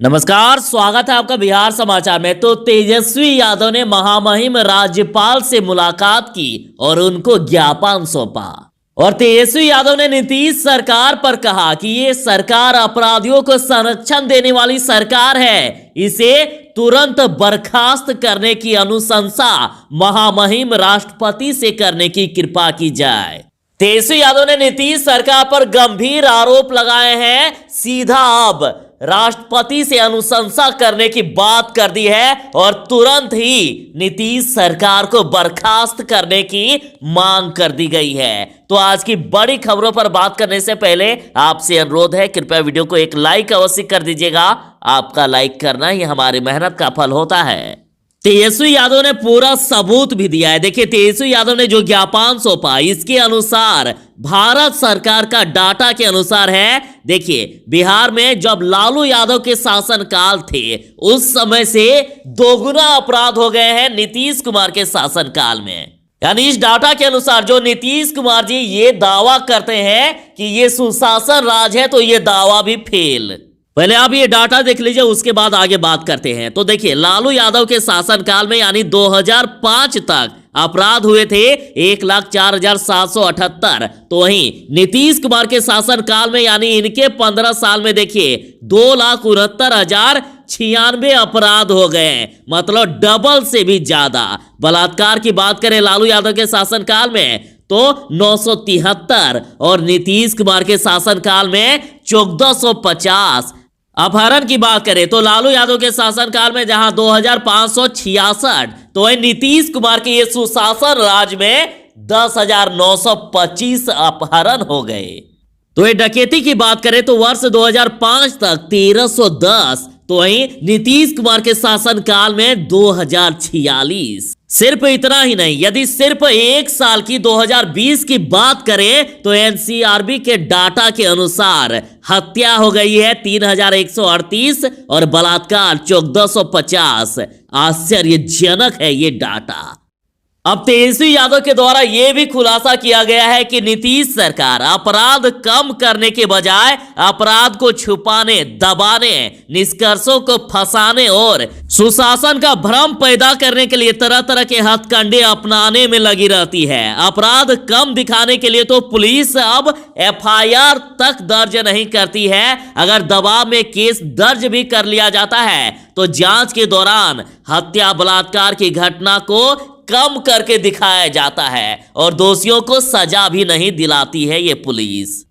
नमस्कार, स्वागत है आपका बिहार समाचार में। तो तेजस्वी यादव ने महामहिम राज्यपाल से मुलाकात की और उनको ज्ञापन सौंपा। और तेजस्वी यादव ने नीतीश सरकार पर कहा कि ये सरकार अपराधियों को संरक्षण देने वाली सरकार है, इसे तुरंत बर्खास्त करने की अनुशंसा महामहिम राष्ट्रपति से करने की कृपा की जाए। तेजस्वी यादव ने नीतीश सरकार पर गंभीर आरोप लगाए हैं, सीधा अब राष्ट्रपति से अनुशंसा करने की बात कर दी है और तुरंत ही नीतीश सरकार को बर्खास्त करने की मांग कर दी गई है। तो आज की बड़ी खबरों पर बात करने से पहले आपसे अनुरोध है, कृपया वीडियो को एक लाइक अवश्य कर दीजिएगा। आपका लाइक करना ही हमारी मेहनत का फल होता है। तेजस्वी यादव ने पूरा सबूत भी दिया है। देखिए, तेजस्वी यादव ने जो ज्ञापन सौंपा, इसके अनुसार भारत सरकार का डाटा के अनुसार है। देखिए, बिहार में जब लालू यादव के शासनकाल थे, उस समय से दोगुना अपराध हो गए हैं नीतीश कुमार के शासनकाल में। यानी इस डाटा के अनुसार जो नीतीश कुमार जी ये दावा करते हैं कि ये सुशासन राज है, तो ये दावा भी फेल। पहले आप ये डाटा देख लीजिए, उसके बाद आगे बात करते हैं। तो देखिए, लालू यादव के शासनकाल में यानी 2005 तक अपराध हुए थे 1,04,778। तो वहीं नीतीश कुमार के शासनकाल में यानी इनके 15 साल में देखिए 2,69,096 अपराध हो गए, मतलब डबल से भी ज्यादा। बलात्कार की बात करें लालू यादव के शासनकाल में तो 973 और नीतीश कुमार के शासनकाल में 1450। अपहरण की बात करें तो लालू यादव के शासनकाल में जहां 2,566, तो वही नीतीश कुमार के ये सुशासन राज में 10,925 अपहरण हो गए। तो ये डकैती की बात करें तो वर्ष 2005 तक 1,310, तो वहीं नीतीश कुमार के शासनकाल में 2,046। सिर्फ इतना ही नहीं, यदि सिर्फ एक साल की 2020 की बात करें तो एनसीआरबी के डाटा के अनुसार हत्या हो गई है 3,138 और बलात्कार 1,450। आश्चर्यजनक है ये डाटा। अब तेजस्वी यादव के द्वारा यह भी खुलासा किया गया है कि नीतीश सरकार अपराध कम करने के बजाय अपराध को छुपाने, दबाने, निष्कर्षों को फंसाने और सुशासन का भ्रम पैदा करने के लिए तरह तरह के हथकंडे अपनाने में लगी रहती है। अपराध कम दिखाने के लिए तो पुलिस अब एफआईआर तक दर्ज नहीं करती है। अगर दबाव में केस दर्ज भी कर लिया जाता है तो जांच के दौरान हत्या, बलात्कार की घटना को कम करके दिखाया जाता है और दोषियों को सजा भी नहीं दिलाती है ये पुलिस।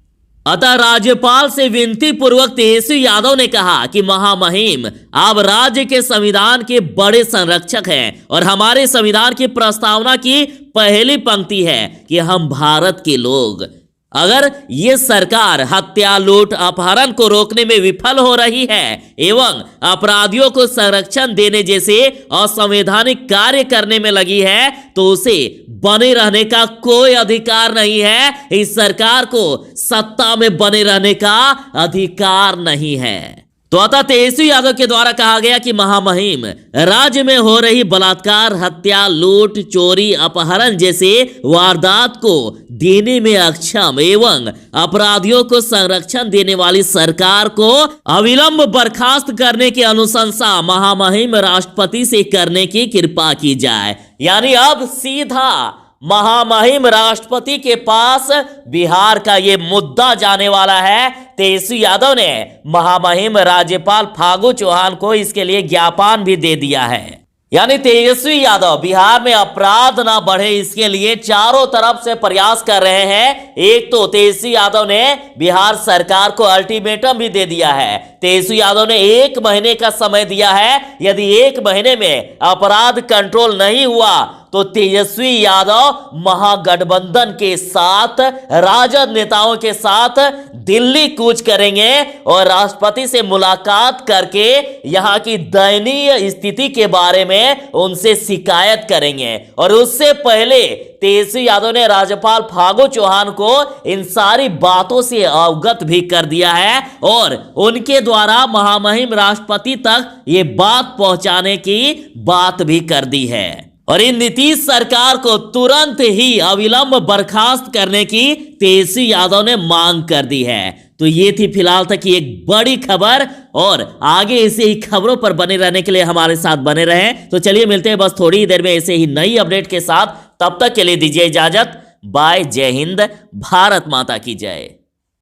अतः राज्यपाल से विनती पूर्वक तेजस्वी यादव ने कहा कि महामहिम आप राज्य के संविधान के बड़े संरक्षक हैं और हमारे संविधान की प्रस्तावना की पहली पंक्ति है कि हम भारत के लोग। अगर ये सरकार हत्या, लूट, अपहरण को रोकने में विफल हो रही है एवं अपराधियों को संरक्षण देने जैसे असंवैधानिक कार्य करने में लगी है तो उसे बने रहने का कोई अधिकार नहीं है। इस सरकार को सत्ता में बने रहने का अधिकार नहीं है। तो अतः तेजस्वी यादव के द्वारा कहा गया कि महामहिम राज्य में हो रही बलात्कार, हत्या, लूट, चोरी, अपहरण जैसे वारदात को देने में अक्षम एवं अपराधियों को संरक्षण देने वाली सरकार को अविलंब बर्खास्त करने की अनुशंसा महामहिम राष्ट्रपति से करने की कृपा की जाए। यानी अब सीधा महामहिम राष्ट्रपति के पास बिहार का ये मुद्दा जाने वाला है। तेजस्वी यादव ने महामहिम राज्यपाल फागू चौहान को इसके लिए ज्ञापन भी दे दिया है। यानी तेजस्वी यादव बिहार में अपराध ना बढ़े इसके लिए चारों तरफ से प्रयास कर रहे हैं। एक तो तेजस्वी यादव ने बिहार सरकार को अल्टीमेटम भी दे दिया है। तेजस्वी यादव ने 1 महीने का समय दिया है। यदि 1 महीने में अपराध कंट्रोल नहीं हुआ तो तेजस्वी यादव महागठबंधन के साथ, राजद नेताओं के साथ दिल्ली कूच करेंगे और राष्ट्रपति से मुलाकात करके यहां की दयनीय स्थिति के बारे में उनसे शिकायत करेंगे। और उससे पहले तेजस्वी यादव ने राज्यपाल फागू चौहान को इन सारी बातों से अवगत भी कर दिया है और उनके द्वारा महामहिम राष्ट्रपति तक ये बात पहुंचाने की बात भी कर दी है। और इन नीतीश सरकार को तुरंत ही अविलंब बर्खास्त करने की तेजस्वी यादव ने मांग कर दी है। तो ये थी फिलहाल तक की एक बड़ी खबर, और आगे ऐसे ही खबरों पर बने रहने के लिए हमारे साथ बने रहें। तो चलिए मिलते हैं बस थोड़ी ही देर में ऐसे ही नई अपडेट के साथ। तब तक के लिए दीजिए इजाजत। बाय। जय हिंद। भारत माता की जय।